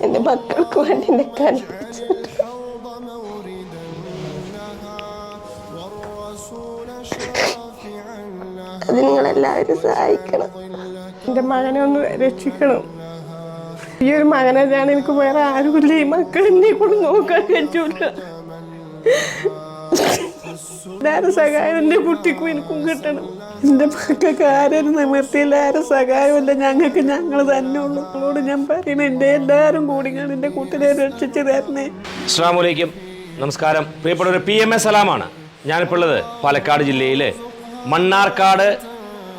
എൻ്റെ മക്കൾക്ക് വേണ്ടി നിൽക്കാൻ അത് നിങ്ങളെല്ലാവരും സഹായിക്കണം. എൻ്റെ മകനെ ഒന്ന് രക്ഷിക്കണം. ഈ ഒരു മകനാണ് എനിക്ക് വേറെ ആരുമില്ല. ഈ മക്കൾ എന്നെ കൂടെ നോക്കാൻ പറ്റൂല. എല്ലാവരും സഹായം എൻ്റെ കുട്ടിക്കും എനിക്കും കിട്ടണം. എൻ്റെ മക്കൾക്ക് ആരും നിവർത്തിയില്ല, ആരും സഹായമില്ല. ഞങ്ങൾക്ക് ഞങ്ങൾ തന്നെ ഉള്ളൂ. നിങ്ങളോട് ഞാൻ പറയുന്നത് എൻ്റെ എല്ലാവരും കൂടി എൻ്റെ കുട്ടിനെ രക്ഷിച്ച് തരണേ. അസ്സലാമു അലൈക്കും, നമസ്കാരം. പ്രിയപ്പെട്ട ഒരു PMA സലാമാണ്. ഞാനിപ്പോൾ ഉള്ളത് പാലക്കാട് ജില്ലയിലെ മണ്ണാർക്കാട്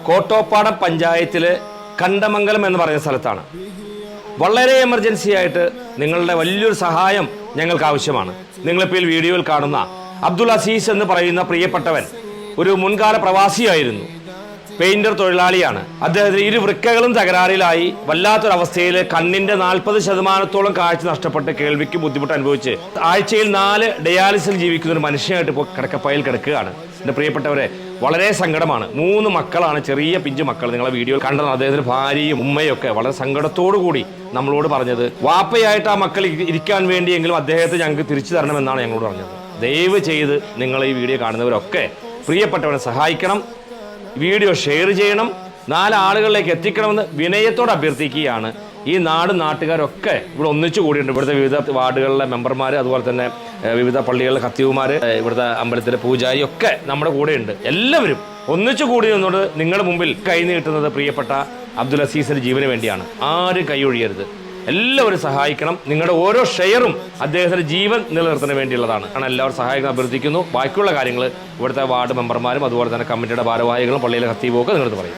കോട്ടോപ്പാടം പഞ്ചായത്തിൽ കണ്ടമംഗലം എന്ന് പറയുന്ന സ്ഥലത്താണ്. വളരെ എമർജൻസി ആയിട്ട് നിങ്ങളുടെ വലിയൊരു സഹായം ഞങ്ങൾക്ക് ആവശ്യമാണ്. നിങ്ങളിപ്പോൾ വീഡിയോയിൽ കാണുന്ന അബ്ദുൽ അസീസ് എന്ന് പറയുന്ന പ്രിയപ്പെട്ടവൻ ഒരു മുൻകാല പ്രവാസിയായിരുന്നു. പെയിന്റർ തൊഴിലാളിയാണ്. അദ്ദേഹത്തിന് ഇരു വൃക്കകളും തകരാറിലായി വല്ലാത്തൊരവസ്ഥയിൽ കണ്ണിന്റെ 40% കാഴ്ച നഷ്ടപ്പെട്ട് കേൾവിക്ക് ബുദ്ധിമുട്ട് അനുഭവിച്ച് ആഴ്ചയിൽ 4 ഡയാലിസിൽ ജീവിക്കുന്ന ഒരു മനുഷ്യനായിട്ട് ഇപ്പോൾ കിടക്കപ്പയിൽ കിടക്കുകയാണ്. എൻ്റെ പ്രിയപ്പെട്ടവരെ, വളരെ സങ്കടമാണ്. 3 മക്കളാണ്, ചെറിയ പിഞ്ചു മക്കൾ. നിങ്ങളെ വീഡിയോ കണ്ടത് അദ്ദേഹത്തിന് ഭാര്യയും ഉമ്മയും ഒക്കെ വളരെ സങ്കടത്തോടു കൂടി നമ്മളോട് പറഞ്ഞത്, വാപ്പയായിട്ട് ആ മക്കൾ ഇരിക്കാൻ വേണ്ടിയെങ്കിലും അദ്ദേഹത്തെ ഞങ്ങൾക്ക് തിരിച്ചു തരണമെന്നാണ് ഞങ്ങളോട് പറഞ്ഞത്. ദയവ് ചെയ്ത് നിങ്ങൾ ഈ വീഡിയോ കാണുന്നവരൊക്കെ പ്രിയപ്പെട്ടവരെ സഹായിക്കണം. വീഡിയോ ഷെയർ ചെയ്യണം, 4 ആളുകളിലേക്ക് എത്തിക്കണമെന്ന് വിനയത്തോടെ അഭ്യർത്ഥിക്കുകയാണ്. ഈ നാട്ടുകാരൊക്കെ ഇവിടെ ഒന്നിച്ചു കൂടിയിട്ടുണ്ട്. ഇവിടുത്തെ വിവിധ വാർഡുകളിലെ മെമ്പർമാർ, അതുപോലെ തന്നെ വിവിധ പള്ളികളിലെ ഖത്തീവുമാർ, ഇവിടുത്തെ അമ്പലത്തിലെ പൂജാരി ഒക്കെ നമ്മുടെ കൂടെയുണ്ട്. എല്ലാവരും ഒന്നിച്ചു കൂടി നിന്നുകൊണ്ട് നിങ്ങളുടെ മുമ്പിൽ കൈ നീട്ടുന്നത് പ്രിയപ്പെട്ട അബ്ദുൽ അസീസിന്റെ ജീവന് വേണ്ടിയാണ്. ആരും കൈയൊഴിയരുത്, എല്ലാവരും സഹായിക്കണം. നിങ്ങളുടെ ഓരോ ഷെയറും അദ്ദേഹത്തിന്റെ ജീവൻ നിലനിർത്തുന്നതിന് വേണ്ടിയുള്ളതാണ്. എല്ലാവരും സഹായിക്കാൻ അഭ്യർത്ഥിക്കുന്നു. ബാക്കിയുള്ള കാര്യങ്ങൾ ഇവിടുത്തെ വാർഡ് മെമ്പർമാരും അതുപോലെ തന്നെ കമ്മിറ്റിയുടെ ഭാരവാഹികളും പള്ളിയിലെ ഖത്തീവും ഒക്കെ നിങ്ങളത് പറയും.